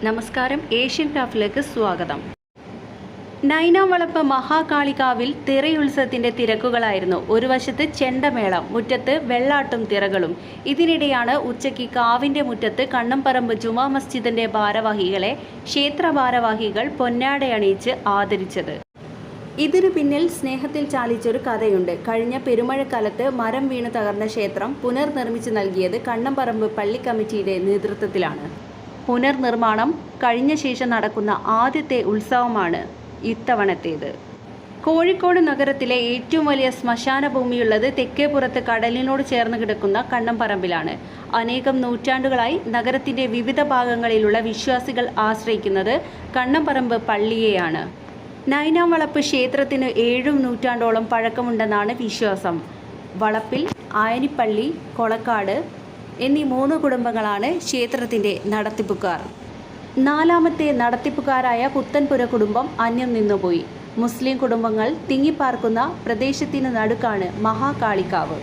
നമസ്കാരം, ഏഷ്യൻ ക്രാഫ്റ്റിലേക്ക് സ്വാഗതം. നൈനാംവളപ്പ് മഹാകാളികാവിൽ തിറയുത്സവത്തിന്റെ തിരക്കുകളായിരുന്നു. ഒരു വശത്ത് ചെണ്ടമേളം, മുറ്റത്ത് വെള്ളാട്ടും തിറകളും. ഇതിനിടെയാണ് ഉച്ചയ്ക്ക് കാവിന്റെ മുറ്റത്ത് കണ്ണംപറമ്പ് ജുമാ മസ്ജിദിന്റെ ഭാരവാഹികളെ ക്ഷേത്ര ഭാരവാഹികൾ പൊന്നാടയണിയിച്ച് ആദരിച്ചത്. ഇതിനു പിന്നിൽ സ്നേഹത്തിൽ ചാലിച്ചൊരു കഥയുണ്ട്. കഴിഞ്ഞ പെരുമഴക്കാലത്ത് മരം വീണ് തകർന്ന ക്ഷേത്രം പുനർനിർമ്മിച്ചു നൽകിയത് കണ്ണംപറമ്പ് പള്ളി കമ്മിറ്റിയുടെ നേതൃത്വത്തിലാണ്. പുനർനിർമ്മാണം കഴിഞ്ഞ ശേഷം നടക്കുന്ന ആദ്യത്തെ ഉത്സവമാണ് ഇത്തവണത്തേത്. കോഴിക്കോട് നഗരത്തിലെ ഏറ്റവും വലിയ ശ്മശാന ഭൂമിയുള്ളത് തെക്കേപ്പുറത്ത് കടലിനോട് ചേർന്ന് കിടക്കുന്ന കണ്ണംപറമ്പിലാണ്. അനേകം നൂറ്റാണ്ടുകളായി നഗരത്തിന്റെ വിവിധ ഭാഗങ്ങളിലുള്ള വിശ്വാസികൾ ആശ്രയിക്കുന്നത് കണ്ണംപറമ്പ് പള്ളിയെയാണ്. നൈനാംവളപ്പ് ക്ഷേത്രത്തിന് 7 നൂറ്റാണ്ടോളം പഴക്കമുണ്ടെന്നാണ് വിശ്വാസം. വളപ്പിൽ, ആയനിപ്പള്ളി, കൊളക്കാട് എന്നീ 3 കുടുംബങ്ങളാണ് ക്ഷേത്രത്തിന്റെ നടത്തിപ്പുകാർ. 4ാമത്തെ നടത്തിപ്പുകാരായ പുത്തൻപുര കുടുംബം അന്യം നിന്നുപോയി. മുസ്ലിം കുടുംബങ്ങൾ തിങ്ങിപ്പാർക്കുന്ന പ്രദേശത്തിന് നടുക്കാണ് മഹാകാളികാവ്.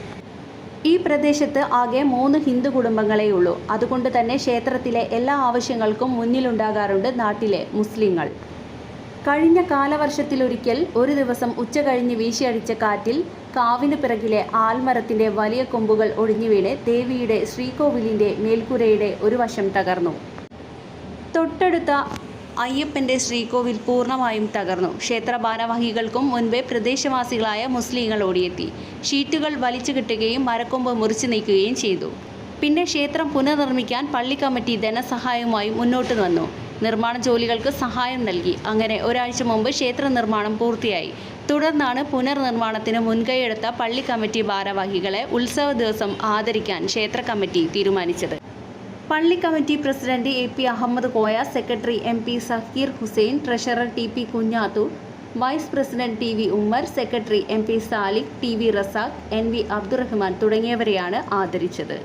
ഈ പ്രദേശത്ത് ആകെ 3 ഹിന്ദു കുടുംബങ്ങളേ ഉള്ളൂ. അതുകൊണ്ട് തന്നെ ക്ഷേത്രത്തിലെ എല്ലാ ആവശ്യങ്ങൾക്കും മുന്നിലുണ്ടാകാറുണ്ട് നാട്ടിലെ മുസ്ലിങ്ങൾ. കഴിഞ്ഞ കാലവർഷത്തിലൊരിക്കൽ ഒരു ദിവസം ഉച്ച കഴിഞ്ഞ് വീശിയടിച്ച കാറ്റിൽ കാവിന് പിറകിലെ ആൽമരത്തിന്റെ വലിയ കൊമ്പുകൾ ഒടിഞ്ഞു വീണ് ദേവിയുടെ ശ്രീകോവിലിന്റെ മേൽക്കൂരയുടെ ഒരു വശം തകർന്നു. തൊട്ടടുത്ത അയ്യപ്പന്റെ ശ്രീകോവിൽ പൂർണ്ണമായും തകർന്നു. ക്ഷേത്ര ഭാരവാഹികൾക്കും മുൻപേ പ്രദേശവാസികളായ മുസ്ലിങ്ങൾ ഓടിയെത്തി. ഷീറ്റുകൾ വലിച്ചു കിട്ടുകയും മരക്കൊമ്പ് മുറിച്ചു നീക്കുകയും ചെയ്തു. പിന്നെ ക്ഷേത്രം പുനർനിർമ്മിക്കാൻ പള്ളി കമ്മിറ്റി ധനസഹായവുമായി മുന്നോട്ട് വന്നു. നിർമ്മാണ ജോലികൾക്ക് സഹായം നൽകി. അങ്ങനെ ഒരാഴ്ച മുമ്പ് ക്ഷേത്ര നിർമ്മാണം പൂർത്തിയായി. തുടർന്നാണ് പുനർനിർമ്മാണത്തിന് മുൻകൈയെടുത്ത പള്ളി കമ്മിറ്റി ഭാരവാഹികളെ ഉത്സവ ദിവസം ആദരിക്കാൻ ക്ഷേത്ര കമ്മിറ്റി തീരുമാനിച്ചത്. പള്ളി committee president AP Ahammad Koya, secretary MP Zakir Hussain, treasurer TP Kunhathur, vice president TV Ummer, secretary MP Saliq, TV Razak, NV Abdurahman തുടങ്ങിയവരെയാണ് ആദരിച്ചത്.